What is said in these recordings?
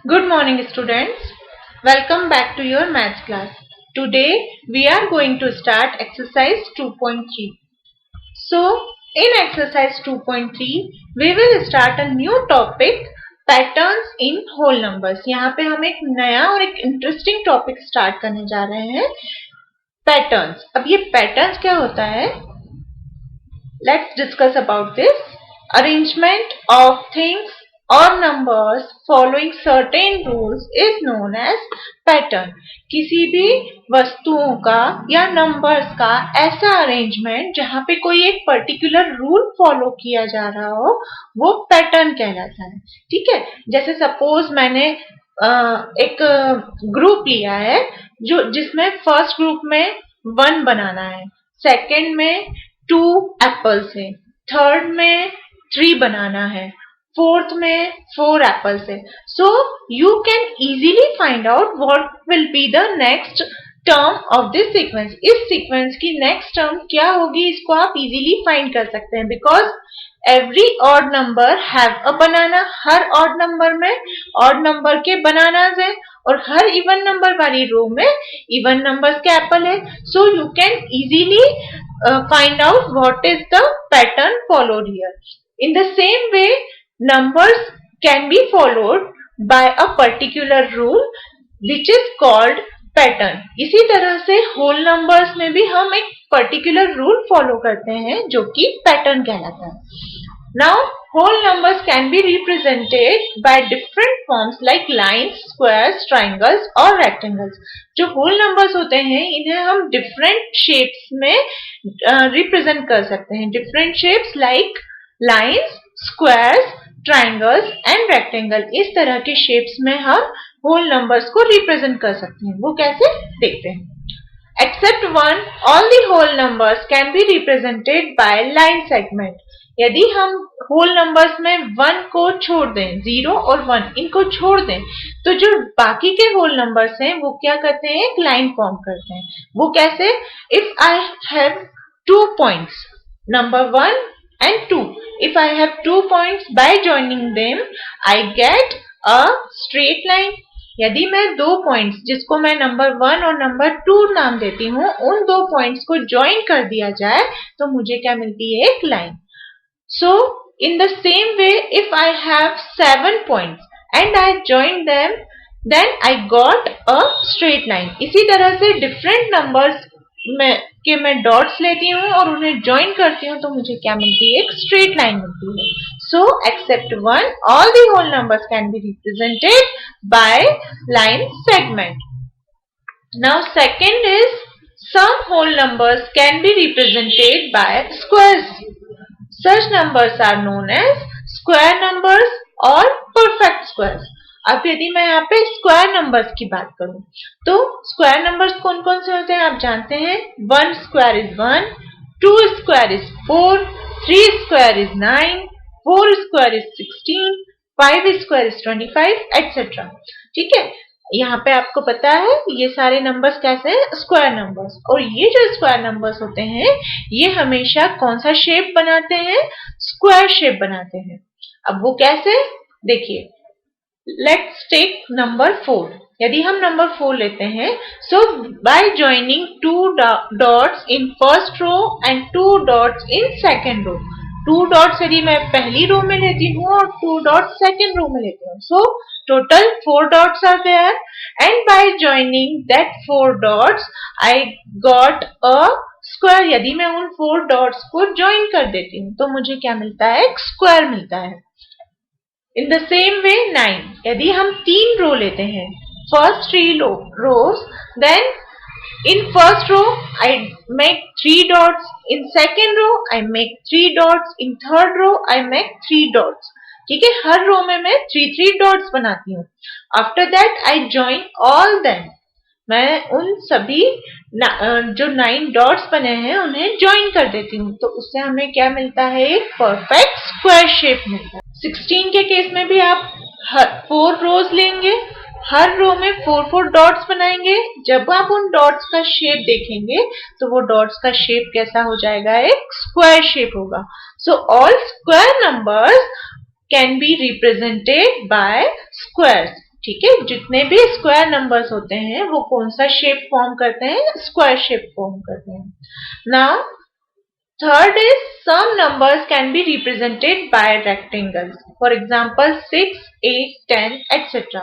Good morning, students. Welcome back to your maths class. Today we are going to start exercise 2.3. So, in exercise 2.3, we will start a new topic, patterns in whole numbers. यहाँ पे हम एक नया और एक interesting topic start करने जा रहे हैं, पैटर्न्स. अब ये पैटर्न्स क्या होता है? Let's discuss about this. Arrangement of things और numbers following certain rules is known as pattern. किसी भी वस्तुओं का या numbers का ऐसा arrangement जहाँ पे कोई एक particular rule follow किया जा रहा हो, वो pattern कहलाता है. ठीक है, जैसे suppose मैंने एक ग्रुप लिया है जिसमें फर्स्ट ग्रुप में 1 बनाना है, सेकेंड में 2 एप्पल्स है, थर्ड में 3 बनाना है, फोर्थ में 4 एप्पल्स है. So you can easily find out what will be the next term of this sequence. इस सीक्वेंस की नेक्स्ट टर्म क्या होगी, इसको आप इजीली फाइंड कर सकते हैं. Because every odd number have a banana. Her odd number में ऑड नंबर के बनानास है और हर इवन नंबर वाली रो में इवन नंबर्स के एप्पल है. So you can easily find out what is the pattern followed here. In the same way, numbers can be followed by a particular rule which is called pattern. इसी तरह से whole numbers में भी हम एक particular rule follow करते हैं जो कि pattern कहलाता है. Now, whole numbers can be represented by different forms like lines, squares, triangles और rectangles. जो whole numbers होते हैं इन्हें हम different shapes में represent कर सकते हैं. Different shapes like lines, squares, triangles and rectangle. इस तरह के shapes में हम whole numbers को represent कर सकते हैं. वो कैसे देखते हैं. Except one, all the whole numbers can be represented by line segment. यदि हम होल नंबर्स में 1 को छोड़ दें, 0 और 1 इनको छोड़ दें, तो जो बाकी के होल नंबर्स हैं वो क्या करते हैं, एक लाइन फॉर्म करते हैं. वो कैसे? If I have 2 points, number 1 and 2, if I have 2 points, by joining them I get a straight line. यदि मैं 2 पॉइंट्स जिसको मैं नंबर 1 और नंबर 2 नाम देती हूँ, उन 2 पॉइंट्स को ज्वाइन कर दिया जाए तो मुझे क्या मिलती है, एक line. So, in the same way, if I have 7 points and I join them, then I got a straight line. इसी तरह से different numbers में मैं dots लेती हूँ और उन्हें join करती हूँ तो मुझे क्या मिलती है, एक straight line मिलती है. So, except one, all the whole numbers can be represented by line segment. Now, second is some whole numbers can be represented by squares. Such numbers are known as square numbers or perfect squares. अब यदि मैं यहाँ पे square numbers की बात करूं तो square numbers कौन कौन से होते हैं आप जानते हैं. 1 square is 1, 2 square is 4, 3 square is 9, 4 square is 16, 5 square is 25 etc. ठीक है, यहाँ पे आपको पता है ये सारे नंबर्स कैसे हैं, स्क्वायर नंबर्स. और ये जो स्क्वायर नंबर्स होते हैं ये हमेशा कौन सा शेप बनाते हैं, स्क्वायर शेप बनाते हैं. अब वो कैसे, देखिए. Let's take number 4. यदि हम नंबर 4 लेते हैं, so by joining 2 dots in first row and 2 dots in second row. 2 dots यदि मैं पहली रो में लेती हूँ और 2 डॉट्स सेकेंड रो में लेती हूँ, सो total 4 dots are there, and by joining that 4 dots I got a square. यदि मैं उन 4 dots को join कर देती हूँ तो मुझे क्या मिलता है, एक square मिलता है. In the same way 9, यदि हम 3 रो लेते हैं, first 3 rows, then in first row I make 3 dots, in second row I make 3 dots, in third row I make 3 dots. ठीक है, हर रो में मैं 3 डॉट्स बनाती हूँ. After that I join all them. मैं उन सभी जो 9 डॉट्स बने हैं उन्हें ज्वाइन कर देती हूँ तो उससे हमें क्या मिलता है, एक परफेक्ट स्क्वायर शेप मिलता है. 16 के केस में भी आप 4 रोज लेंगे, हर रो में 4 डॉट्स बनाएंगे. जब आप उन डॉट्स का शेप देखेंगे तो वो डॉट्स का शेप कैसा हो जाएगा, एक स्क्वायर शेप होगा. So all square numbers can be represented by squares. ठीक है, जितने भी स्क्वायर नंबर्स होते हैं वो कौन सा शेप फॉर्म करते हैं? स्क्वायर शेप फॉर्म करते हैं। Now third is some numbers can be represented by rectangles. For example 6, 8, 10, etc.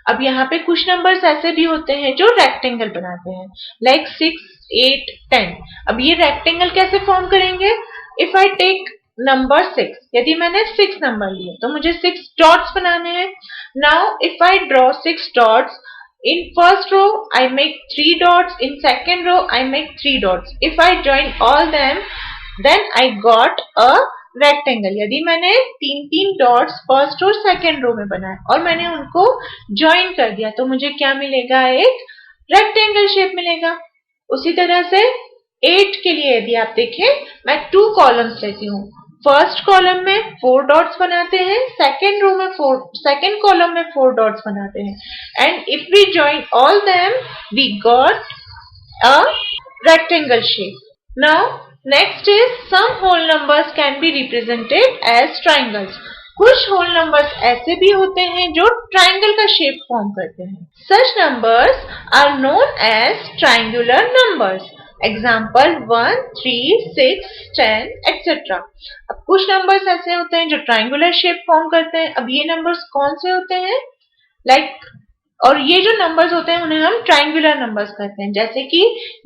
अब यहाँ पे कुछ नंबर्स ऐसे भी होते हैं जो रेक्टेंगल बनाते हैं, लाइक 6, 8, 10। अब ये रेक्टेंगल कैसे फॉर्म करेंगे? इफ आई टेक नंबर 6, यदि मैंने 6 नंबर लिए तो मुझे 6 डॉट्स बनाने हैं। Now if I draw 6 dots, in first row I make 3 dots, in second row I make 3 dots. If I join all them then I got a rectangle. यदि मैंने 3 dots first और second row में बनाए और मैंने उनको join कर दिया तो मुझे क्या मिलेगा? एक रेक्टेंगल शेप मिलेगा। उसी तरह से 8 के लिए यदि आप देखें, मैं 2 कॉलम्स लेती हूँ। फर्स्ट कॉलम में 4 डॉट्स बनाते हैं, सेकंड रो में सेकंड कॉलम में 4 डॉट्स बनाते हैं, and if we join all them we got a rectangle shape. Now next is some whole numbers can be represented as triangles. कुछ होल नंबर्स ऐसे भी होते हैं जो ट्राइंगल का शेप फॉर्म करते हैं। Such numbers are known as triangular numbers. Example 1, 3, 6, 10 etc. अब कुछ नंबर्स ऐसे होते हैं जो ट्राइंगुलर शेप फॉर्म करते हैं। अब ये नंबर्स कौन से होते हैं? और ये जो नंबर्स होते हैं उन्हें हम ट्राइंगुलर नंबर्स कहते हैं। जैसे कि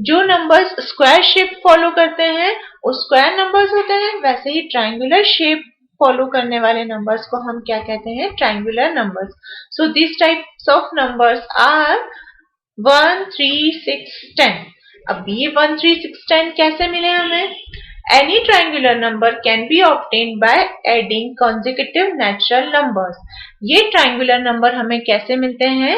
जो नंबर्स स्क्वायर शेप फॉलो करते हैं वो स्क्वायर नंबर्स होते हैं, वैसे ही ट्राइंगुलर शेप फॉलो करने वाले नंबर्स को हम क्या कहते हैं? Triangular numbers. So this types of numbers are 1, 3, 6, 10। अब ये 1, 3, 6, 10 कैसे मिले हमें? Any triangular number can be obtained by adding consecutive natural numbers. ये triangular number हमें कैसे मिलते हैं?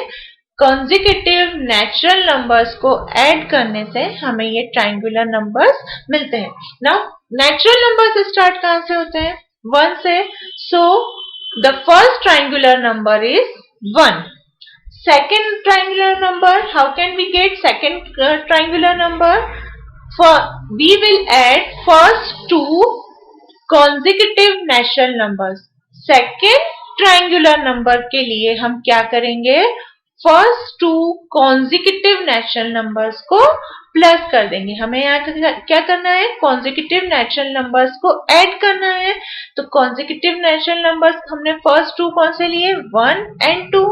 Consecutive natural numbers को add करने से हमें ये triangular numbers मिलते हैं। Now natural numbers start कहाँ से होते हैं? 1 से। So the first triangular number is 1. Second triangular number, how can we get second triangular number? We will add first 2 consecutive natural numbers. Second triangular number के लिए हम क्या करेंगे? फर्स्ट 2 consecutive natural numbers को प्लस कर देंगे। हमें यहाँ क्या करना है? consecutive natural numbers को ऐड करना है। तो consecutive natural numbers हमने फर्स्ट 2 कौन से लिए? 1 and 2.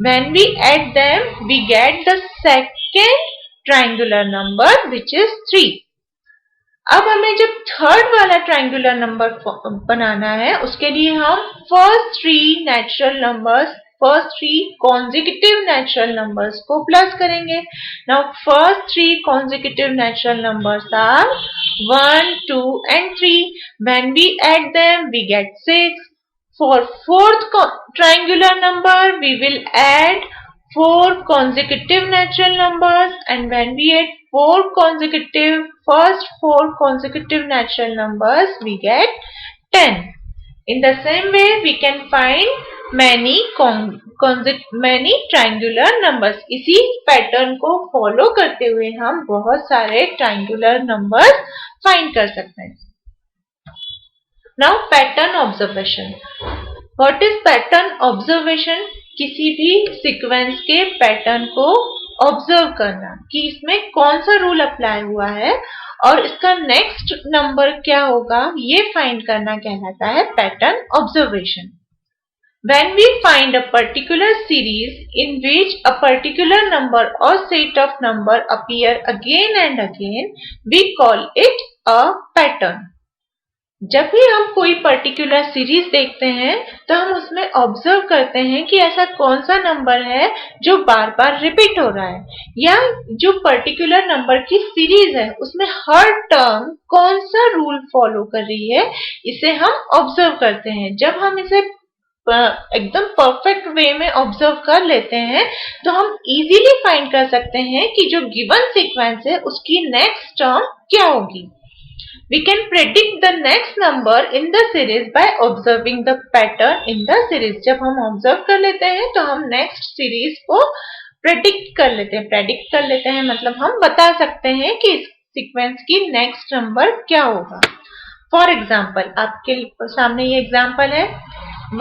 When we add them, we get the second triangular number which is 3. अब हमें जब थर्ड वाला ट्राइंगुलर नंबर बनाना है उसके लिए हम फर्स्ट 3 consecutive natural numbers को प्लस करेंगे। Now first 3 consecutive natural numbers are 1, 2 and 3. When we add them we get 6. For fourth triangular number we will add 4 consecutive natural numbers, and when we add 4 consecutive natural numbers we get 10. In the same way we can find many triangular numbers. इसी pattern को follow करते हुए हम बहुत सारे triangular numbers find कर सकते हैं। Now pattern observation. What is pattern observation? किसी भी सीक्वेंस के पैटर्न को ऑब्जर्व करना कि इसमें कौन सा रूल अप्लाई हुआ है और इसका नेक्स्ट नंबर क्या होगा, ये फाइंड करना कहलाता है pattern observation. When we find a particular series in which a particular number or set of number appear again and again, we call it a pattern. जब भी हम कोई पर्टिकुलर सीरीज देखते हैं तो हम उसमें ऑब्जर्व करते हैं कि ऐसा कौन सा नंबर है जो बार बार रिपीट हो रहा है, या जो पर्टिकुलर नंबर की सीरीज है उसमें हर टर्म कौन सा रूल फॉलो कर रही है, इसे हम ऑब्जर्व करते हैं। जब हम इसे एकदम परफेक्ट वे में ऑब्जर्व कर लेते हैं तो हम इजीली फाइंड कर सकते हैं कि जो गिवन सीक्वेंस है उसकी नेक्स्ट टर्म क्या होगी। We can predict the next number in the series by observing the pattern in the series. जब हम ऑब्जर्व कर लेते हैं तो हम नेक्स्ट सीरीज को प्रेडिक्ट कर लेते हैं मतलब हम बता सकते हैं कि इस सीक्वेंस की नेक्स्ट नंबर क्या होगा। फॉर एग्जाम्पल आपके सामने ये एग्जाम्पल है,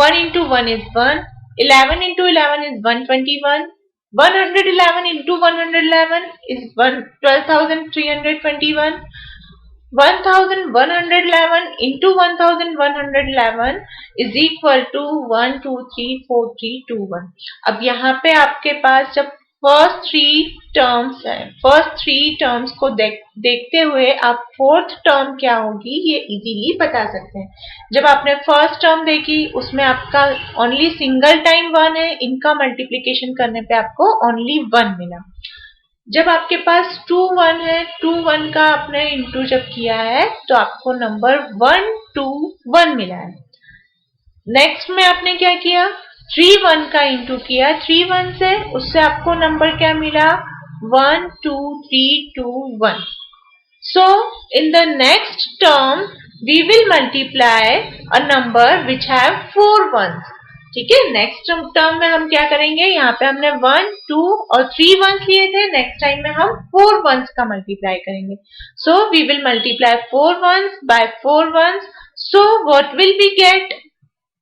1 into 1 is 1, 11 into 11 is 121. 111 into 111 is 12,321. 1111 into 1111 is equal to 1234321. अब यहाँ पे आपके पास जब फर्स्ट थ्री टर्म्स है, फर्स्ट थ्री टर्म्स को देखते हुए आप फोर्थ टर्म क्या होगी ये इजीली बता सकते हैं। जब आपने फर्स्ट टर्म देखी उसमें आपका ओनली सिंगल टाइम 1 है, इनका मल्टीप्लिकेशन करने पे आपको ओनली 1 मिला। जब आपके पास 2 1 है, 2 1 का आपने इंटू जब किया है तो आपको नंबर 1 2 1 मिला है। नेक्स्ट में आपने क्या किया, 3 1 का इंटू किया 3 1 से, उससे आपको नंबर क्या मिला 1 2 3 2 1। So in the next term we will multiply a number which have 4 ones. ठीक है, नेक्स्ट टर्म में हम क्या करेंगे, यहाँ पे हमने 1 2 और 3 1s लिए थे, नेक्स्ट टाइम में हम 4 1s का मल्टीप्लाई करेंगे। So we will multiply 4 1s by 4 1s। So what will we get,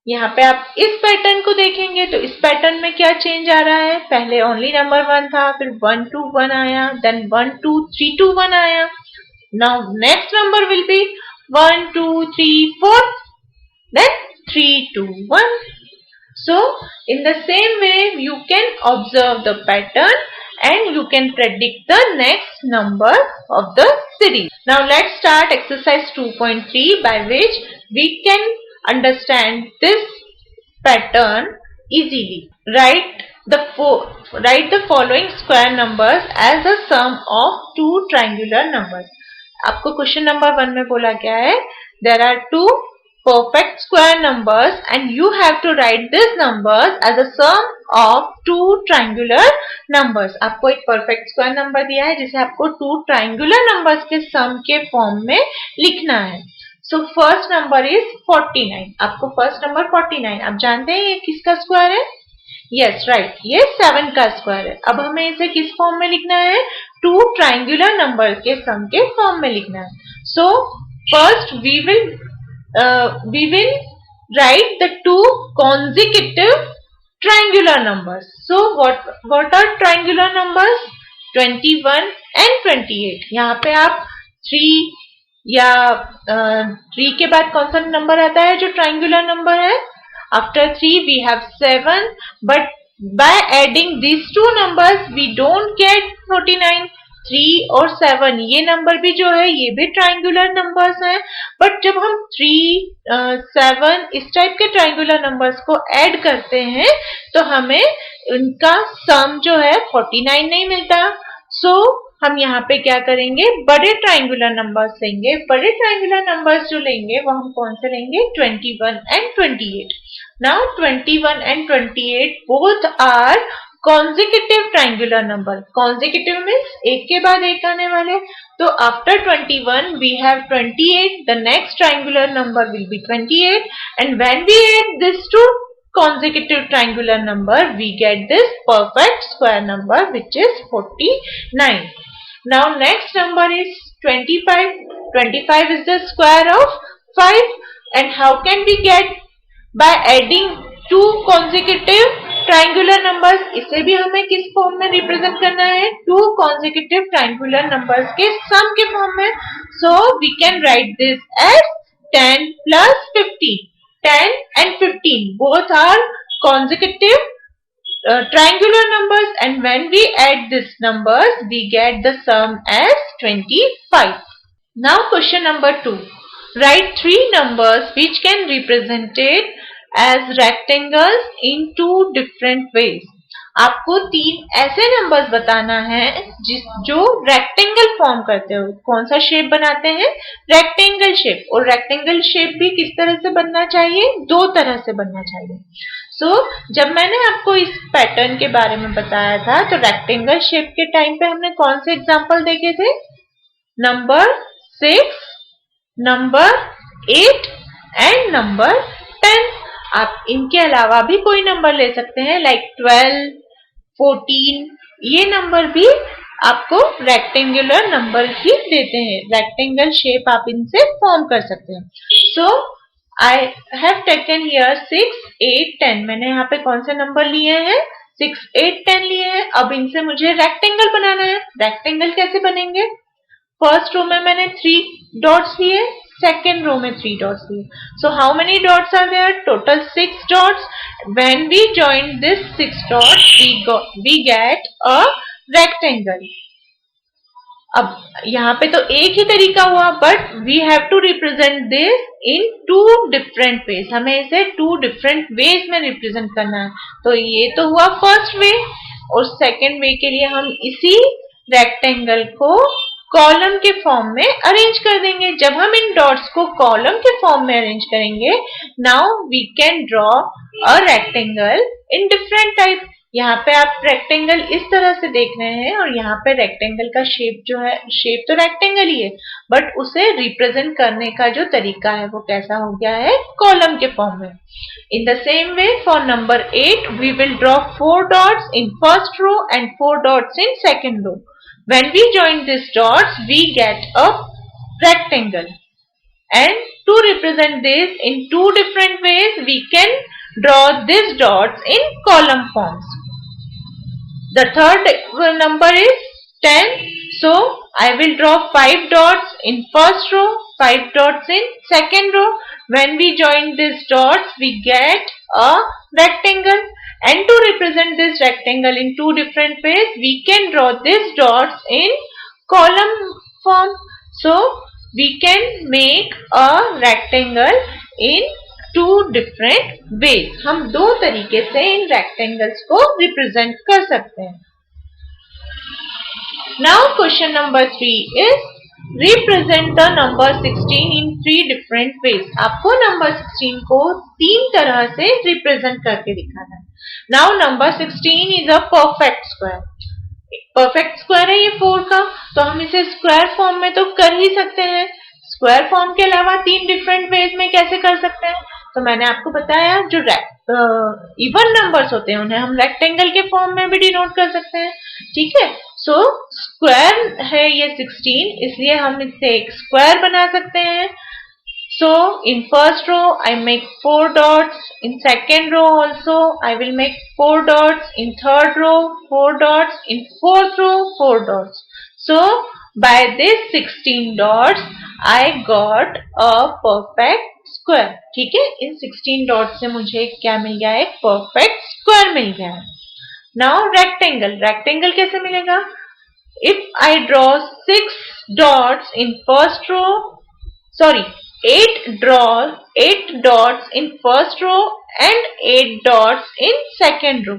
यहाँ पे आप इस पैटर्न को देखेंगे तो इस पैटर्न में क्या चेंज आ रहा है, पहले ओनली नंबर 1 था, फिर 1 2 1 आया, देन 1 2 3 2 1 आया। Now next number will be 1 2 3 4, then 3 2 1. So in the same way you can observe the pattern and you can predict the next number of the series. Now let's start exercise 2.3 by which we can understand this pattern easily. Write the following square numbers as a sum of two triangular numbers. आपको question number 1 में बोला क्या है, there are two perfect square numbers and you have to write these numbers as a sum of two triangular numbers. आपको एक perfect square number दिया है जिसे आपको two triangular numbers के sum के फॉर्म में लिखना है। So first number is 49. आपको first number 49, आप जानते हैं ये किसका स्क्वायर है, यस राइट, ये 7 का स्क्वायर है। अब हमें इसे किस फॉर्म में लिखना है, टू ट्राइंगुलर नंबर के सम के फॉर्म में लिखना है। So first we will write the two consecutive triangular numbers. So what are triangular numbers? 21 and 28. यहाँ पे आप 3 या 3 के बाद कौन सा नंबर आता है जो ट्राइंगुलर नंबर है, after 3 we have 7, but by adding these two numbers we don't get 49. 3 और 7 ये नंबर भी जो है ये भी ट्राइंगुलर नंबर्स हैं, बट जब हम 3 7 इस टाइप के ट्राइंगुलर नंबर्स को ऐड करते हैं तो हमें उनका सम जो है 49 नहीं मिलता। सो हम यहाँ पे क्या करेंगे, बड़े ट्राइंगुलर नंबर्स लेंगे। बड़े ट्राइंगुलर नंबर्स जो लेंगे वो हम कौन से लेंगे, 21 and 28. Now 21 and 28 both are consecutive triangular number. Consecutive means एक के बाद एक आने वाले, तो after 21 we have 28, the next triangular number will be 28, and when we add these two consecutive triangular number we get this perfect square number which is 49. Now next number is 25. 25 is the square of 5, and how can we get, by adding two consecutive triangular numbers. इसे भी हमें किस form में represent करना है, two consecutive triangular numbers के सम के form में। So we can write this as 10 plus 15. 10 and 15 both are consecutive triangular numbers, and when we add these numbers we get the sum as 25. Now question number 2. Write three numbers which can be represented as rectangles in two different ways. आपको 3 ऐसे numbers बताना है जो rectangle form करते हो। कौन सा shape बनाते हैं, रेक्टेंगल शेप। और रेक्टेंगल शेप भी किस तरह से बनना चाहिए, 2 तरह से बनना चाहिए। सो जब मैंने आपको इस पैटर्न के बारे में बताया था तो रेक्टेंगल शेप के टाइम पे हमने कौन से एग्जांपल देखे थे, नंबर 6, नंबर 8 एंड नंबर 10। आप इनके अलावा भी कोई नंबर ले सकते हैं, लाइक 12, 14, ये नंबर भी आपको रेक्टेंगुलर नंबर ही देते हैं। रेक्टेंगल शेप आप इनसे फॉर्म कर सकते हैं। सो आई हैव टेकन हियर 6, 8, 10। मैंने यहाँ पे कौन से नंबर लिए हैं? 6, 8, 10 लिए हैं। अब इनसे मुझे रेक्टेंगल बनाना है। रेक्टेंगल कैसे बनेंगे? फर्स्ट रो में मैंने 3 डॉट्स लिए, सेकेंड रो में 3 डॉट्स लिए। So how many dots are there? Total 6 dots. When we join this 6 dots we get a rectangle. अब यहाँ पे तो एक ही तरीका हुआ, but we have to represent this in 2 different ways. हमें इसे 2 डिफरेंट वेज में रिप्रेजेंट करना है. तो ये तो हुआ फर्स्ट वे, और सेकेंड वे के लिए हम इसी रेक्टेंगल को कॉलम के फॉर्म में अरेंज कर देंगे. जब हम इन डॉट्स को कॉलम के फॉर्म में अरेंज करेंगे, now we can draw a rectangle in different type. यहाँ पे आप रेक्टेंगल इस तरह से देख रहे हैं, और यहाँ पे रेक्टेंगल का शेप जो है, शेप तो रेक्टेंगल ही है, बट उसे रिप्रेजेंट करने का जो तरीका है वो कैसा हो गया है? कॉलम के फॉर्म में. In the same way, for number 8, we will draw 4 dots in first row and 4 dots in second row. When we join these dots, we get a rectangle. And to represent this in 2 different ways, we can draw these dots in column forms. The third number is 10. So, I will draw 5 dots in first row, 5 dots in second row. When we join these dots, we get a rectangle. And to represent this rectangle in 2 different ways, we can draw these dots in column form. So, we can make a rectangle in 2 different ways. हम 2 तरीके से इन rectangles को represent कर सकते हैं. Now question number 3 is represent the number 16 in 3 different ways. आपको number 16 को 3 तरह से represent करके दिखाना है. Now number 16 is a perfect square. Perfect square है ये 4 का, तो हम इसे स्क्वायर फॉर्म में तो कर ही सकते हैं. स्क्वायर फॉर्म के अलावा 3 डिफरेंट वेज में कैसे कर सकते हैं? तो मैंने आपको बताया, जो इवन नंबर्स होते हैं उन्हें हम रेक्टेंगल के फॉर्म में भी डिनोट कर सकते हैं. ठीक है. सो स्क्वायर है ये 16, इसलिए हम इससे एक स्क्वायर बना सकते हैं. So in first row I make 4 dots, in second row also I will make 4 dots, in third row 4 dots, in fourth row 4 dots. So by this 16 dots I got a perfect square. ठीक है. इन 16 dots से मुझे क्या मिल गया? एक perfect square मिल गया है. Now rectangle. Rectangle कैसे मिलेगा? If I draw 6 dots in first row, sorry, 8 dots in first row and 8 dots in second row.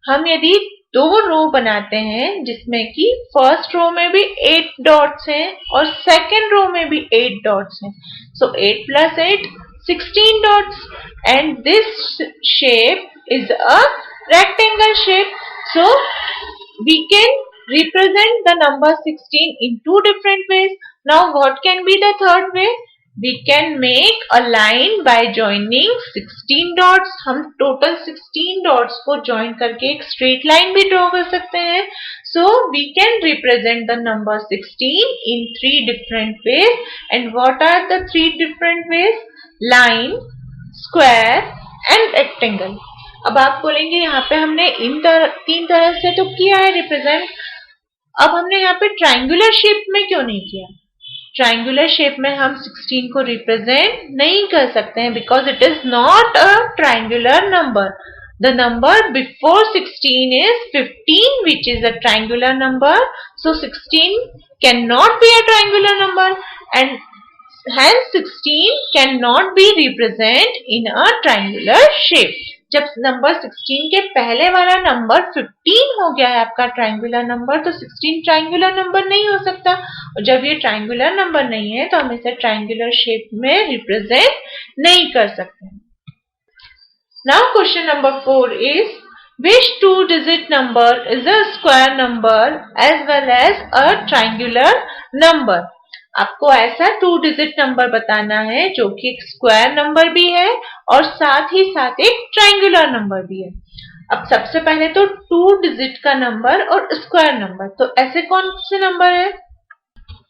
हम यदि 2 रो बनाते हैं जिसमें कि फर्स्ट रो में भी 8 डॉट्स हैं और सेकेंड रो में भी 8 डॉट्स हैं. So 8 plus 8, 16 dots, and this shape is a rectangle shape. So we can represent the number 16 in 2 different ways. Now what can be the third way? We can make a line by joining 16 dots. हम total 16 dots को join करके एक straight line भी draw कर सकते हैं. So we can represent the number 16 in 3 different ways. And what are the 3 different ways? Line, square and rectangle. अब आप बोलेंगे यहाँ पे हमने इन 3 तरह से तो किया है represent. अब हमने यहाँ पे triangular shape में क्यों नहीं किया? ट्राइंगुलर शेप में हम 16 को रिप्रेजेंट नहीं कर सकते हैं, because it is not a triangular number. The number before 16 is 15, which is a triangular number. So 16 can not be a triangular number, and hence 16 cannot be represent in a triangular shape. जब number 16 के पहले वाला number 15 हो गया है आपका triangular number, तो 16 triangular number नहीं हो सकता. और जब ये ट्राइंगुलर नंबर नहीं है तो हम इसे ट्राइंगुलर शेप में रिप्रेजेंट नहीं कर सकते. Now question number 4 is, which 2-digit number is a square number as well as a triangular number? आपको ऐसा 2-digit नंबर बताना है जो कि एक स्क्वायर नंबर भी है और साथ ही साथ एक ट्राइंगुलर नंबर भी है. अब सबसे पहले तो 2-digit का नंबर और स्क्वायर नंबर, तो ऐसे कौन से नंबर है?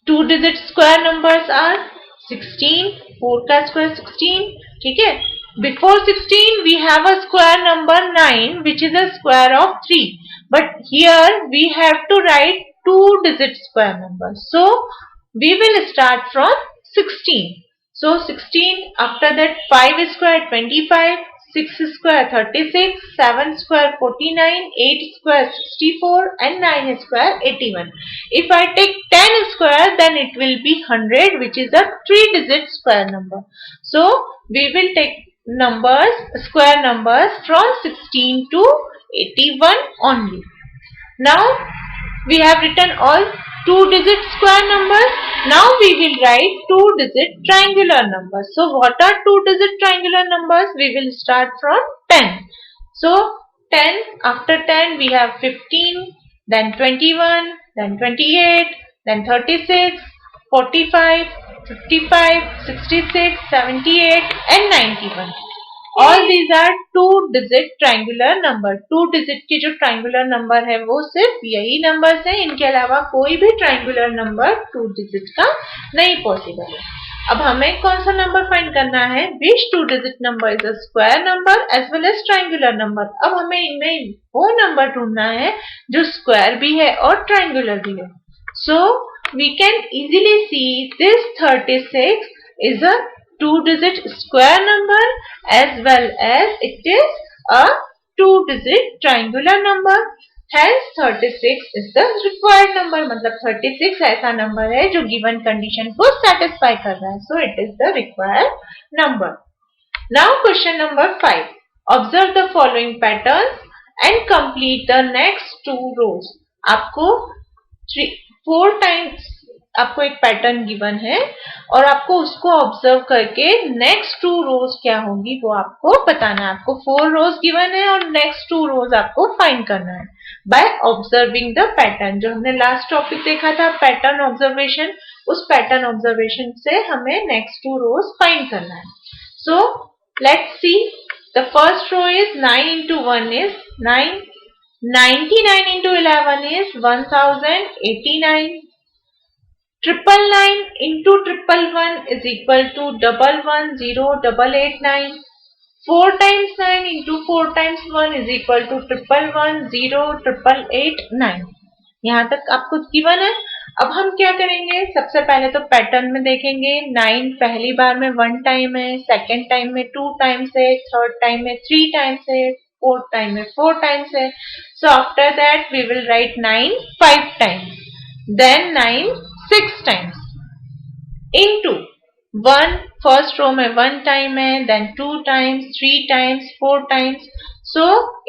2-digit स्क्वायर नंबर्स आर 16, 4 का स्क्वायर 16, ठीक है। Before 16 we have a square number 9 which is a square of 3, but here we have to write 2-digit square number, so we will start from 16. So 16, after that 5 square 25, 6 square 36, 7 square 49, 8 square 64 and 9 square 81. If I take 10 square then it will be 100, which is a 3-digit square number. So we will take square numbers from 16 to 81 only. Now we have written all 2-digit square numbers. Now we will write 2-digit triangular numbers. So what are 2-digit triangular numbers? We will start from 10. So 10, after 10 we have 15, then 21, then 28, then 36, 45, 55, 66, 78 and 91. All these are 2-digit triangular number. 2-digit के जो triangular number है वो सिर्फ यही numbers है, इनके अलावा कोई भी triangular number 2-digit का नहीं possible है। अब हमें कौन सा number find करना है? Which 2-digit number is a square number as well as triangular number? अब हमें इनमें वो number ढूंढना है जो square भी है और triangular भी है। So we can easily see this 36 is a 2-digit square number as well as it is a 2-digit triangular number. Hence 36 is the required number. मतलब 36 ऐसा number है जो given condition को satisfy कर रहा है. So it is the required number. Now question number 5. Observe the following patterns and complete the next 2 rows. आपको 4 times आपको एक पैटर्न गिवन है और आपको उसको ऑब्जर्व करके नेक्स्ट 2 रोज क्या होंगी वो आपको बताना है। आपको 4 रोज गिवन है और नेक्स्ट 2 रोज आपको फाइंड करना है बाय ऑब्जर्विंग द पैटर्न। जो हमने लास्ट टॉपिक देखा था पैटर्न ऑब्जर्वेशन, उस पैटर्न ऑब्जर्वेशन से हमें नेक्स्ट 2 रोज फाइंड करना है। So let's see, the first row is 9 into 1 is 9, 99 into 11 is 1089, 999 into 111 is equal to 110889. 4 times 9 into 4 times 1 is equal to 11108889. यहाँ तक आपको गिवन है। अब हम क्या करेंगे? सबसे पहले तो पैटर्न में देखेंगे। 9 पहली बार में 1 टाइम है, सेकेंड टाइम में 2 टाइम्स है, थर्ड टाइम में 3 टाइम्स है, फोर्थ टाइम में 4 टाइम्स है। So after that we will write 9 5 times, then 9 6 times into 1, first row में 1 time है, then 2 times, 3 times, 4 times. So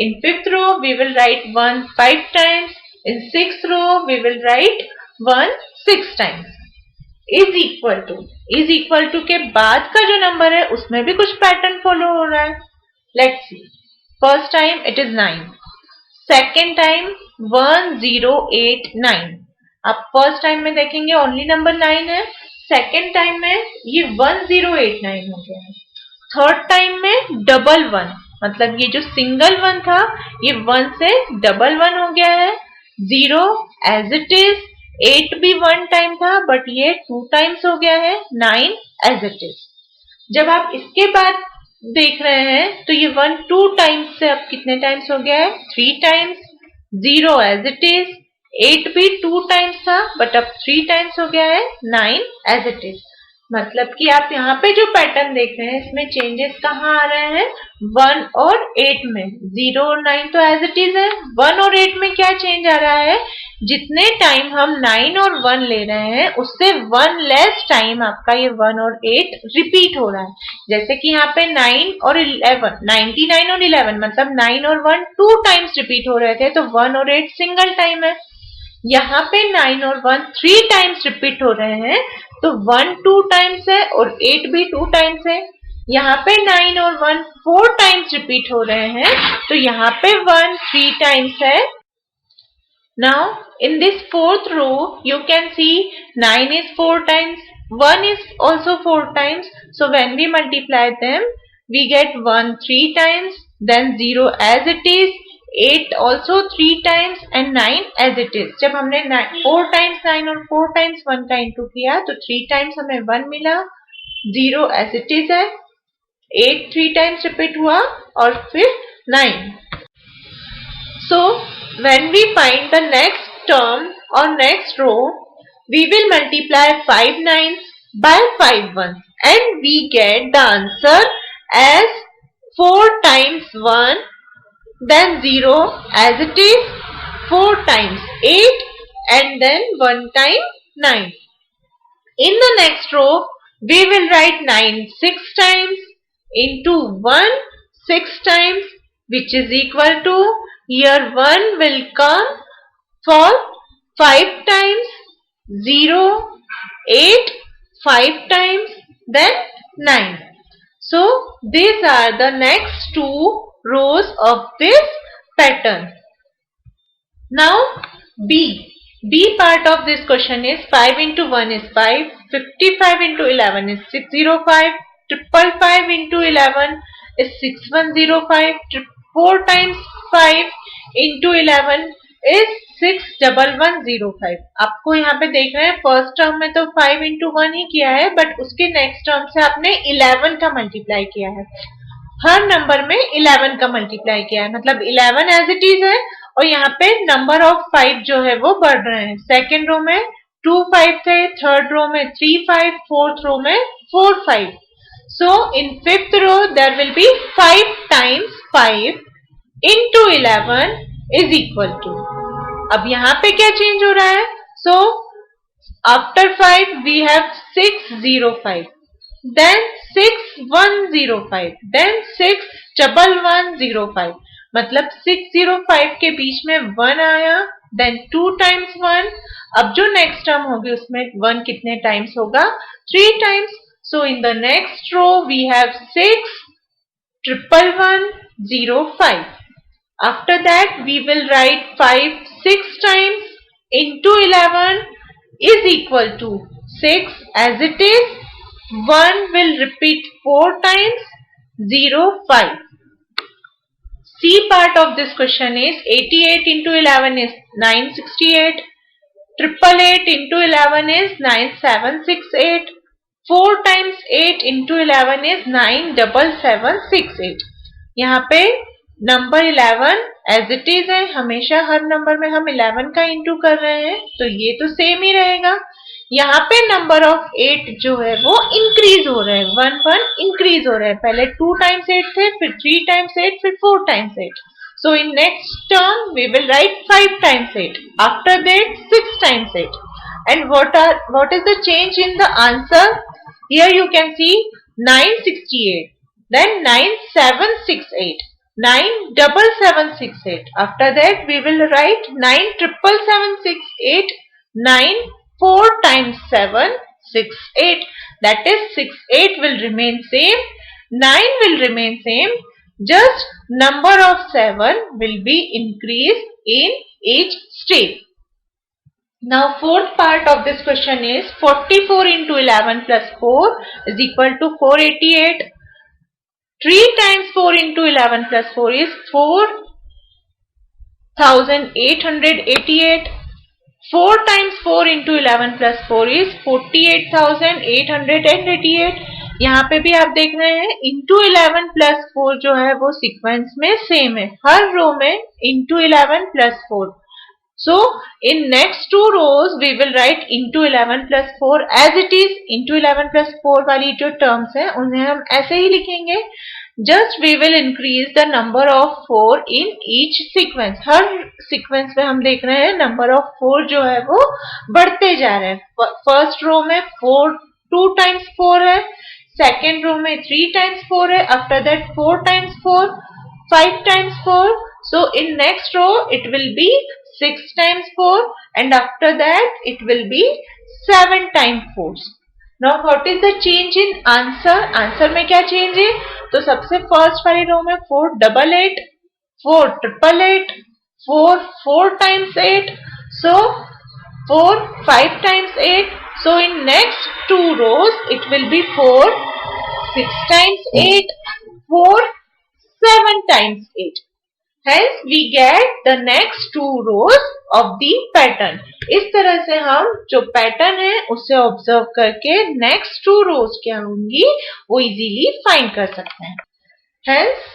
in 5th row we will write 1 5 times, in 6th row we will write 1 6 times. is equal to के बाद का जो number है उसमें भी कुछ पैटर्न फॉलो हो रहा है। Let's see. First time it is 9, second time 1089. आप फर्स्ट टाइम में देखेंगे ओनली नंबर 9 है, सेकेंड टाइम में ये 1089 हो गया है, थर्ड टाइम में 11, मतलब ये जो सिंगल 1 था ये 1 से 11 हो गया है, 0 एज इट इज, 8 भी 1 टाइम था बट ये 2 टाइम्स हो गया है, 9 एज इट इज। जब आप इसके बाद देख रहे हैं तो ये 1 2 टाइम्स से अब कितने टाइम्स हो गया है? 3 टाइम्स, 0 एज इट इज, 8 भी 2 टाइम्स था बट अब 3 टाइम्स हो गया है, 9 एज इट इज। मतलब कि आप यहाँ पे जो पैटर्न देख रहे हैं इसमें चेंजेस कहाँ आ रहे हैं? 1 और 8 में। 0 और 9 तो एज इट इज है, 1 और 8 में क्या चेंज आ रहा है? जितने टाइम हम 9 और 1 ले रहे हैं उससे 1 लेस टाइम आपका ये 1 और 8 रिपीट हो रहा है। जैसे कि यहाँ पे 9 और 11, 99 और 11 मतलब 9 और 1 2 टाइम्स रिपीट हो रहे थे, तो 1 और 8 सिंगल टाइम है। यहाँ पे 9 और 1 3 टाइम्स रिपीट हो रहे हैं, तो 1 2 टाइम्स है और 8 भी 2 टाइम्स है। यहाँ पे 9 और 1 4 टाइम्स रिपीट हो रहे हैं, तो यहाँ पे 1 3 टाइम्स है। Now in this 4th row you can see 9 is 4 times, 1 is also 4 times, so when we multiply them we get 1 3 times, then 0 as it is, 8 also 3 times and 9 as it is. जब हमने 4 times 9 और 4 times 1 का into किया तो 3 times हमें 1 मिला, 0 as it is है, 8 3 times repeat हुआ और फिर 9. So when we find the next term or next row, we will multiply 5 nines by 5 ones and we get the answer as 4 times 1, then 0 as it is, 4 times 8 and then 1 time 9. In the next row, we will write 9 6 times into 1 6 times, which is equal to, here 1 will come for 5 times, 0, 8, 5 times, then 9. So these are the next two rows of this pattern. Now B part of this question is 5 into 1 is 5, 55 into 11 is 605, 555 into 11 is 6105, 4 times 5 into 11 is 61105. आपको यहाँ पे देख रहे हैं first term में तो 5 into 1 ही किया है, बट उसके नेक्स्ट टर्म से आपने 11 का मल्टीप्लाई किया है. हर नंबर में 11 का मल्टीप्लाई किया है, मतलब 11 एज इट इज है और यहाँ पे नंबर ऑफ 5 जो है वो बढ़ रहे हैं. सेकेंड रो में 2 5 थे, थर्ड रो में 3 5, फोर्थ रो में 4 5. So in fifth row there will be 5 times 5 into 11 is equal to. अब यहाँ पे क्या चेंज हो रहा है? So after 5 we have 605, then 6105, then 61105. मतलब 605 के बीच में 1 आया, then 2 times 1. अब जो नेक्स्ट टर्म होगी उसमें 1 कितने टाइम्स होगा? 3 times. So in the next row we have 61105. After that we will write 5 6 times into 11 is equal to 6 as it is. 1 will repeat 4 times, 0 5. C part of this question is 88 into 11 is 968, 888 into 11 is 9768, 4 times 8 into 11 is 97768. यहाँ पे number 11 as it is है, हमेशा हर number में हम 11 का into कर रहे हैं तो ये तो सेम ही रहेगा. यहाँ पे नंबर ऑफ 8 जो है वो इंक्रीज हो रहा है, 1 1 इंक्रीज हो रहा है. पहले 2 times 8 थे, फिर 3 times 8, फिर 4 times 8. So in next term we will write 5 times 8. After that 6 times 8. And what is the change in the answer? Here you can see 968, then 9768, 97768. After that we will write 97768, 9 4 times 7 68. That is 68 will remain same, 9 will remain same. Just number of 7 will be increased in each step. Now fourth part of this question is 44 into 11 plus 4 is equal to 488. 3 times 4 into 11 plus 4 is 4888. 4 times 4 into 11 plus 4 is 48,888. यहाँ पे भी आप देख रहे हैं into 11 plus 4 जो है वो सीक्वेंस में सेम है, हर रो में into 11 plus 4. So in next two rows we will write into 11 plus 4 as it is. into 11 plus 4 वाली जो terms हैं उन्हें हम ऐसे ही लिखेंगे. Just we will increase the number of 4 in each sequence. Her sequence में हम देख रहे हैं number of 4 जो है वो बढ़ते जा रहे हैं. First row में 2 times 4 है, second row में 3 times 4 है, after that 4 times 4, 5 times 4. So in next row it will be 6 times 4 and after that it will be 7 times 4. Now what is the change in answer? Answer में क्या change है? तो सबसे first वाली रो में 488, 488, 4 times 8. So 4 5 times 8. So in next two rows it will be 4 6 times 8, 4 7 times 8. Hence we get the next two rows of the pattern. इस तरह से हम जो पैटर्न है उसे ऑब्जर्व करके नेक्स्ट टू रोज क्या होंगी वो इजीली फाइंड कर सकते हैं. Hence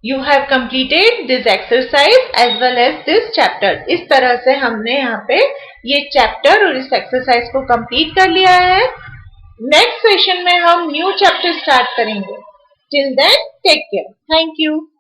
you have completed this exercise as well as this chapter. इस तरह से हमने यहाँ पे ये चैप्टर और इस एक्सरसाइज को कंप्लीट कर लिया है. नेक्स्ट सेशन में हम न्यू चैप्टर स्टार्ट करेंगे. Till then, take care. Thank you.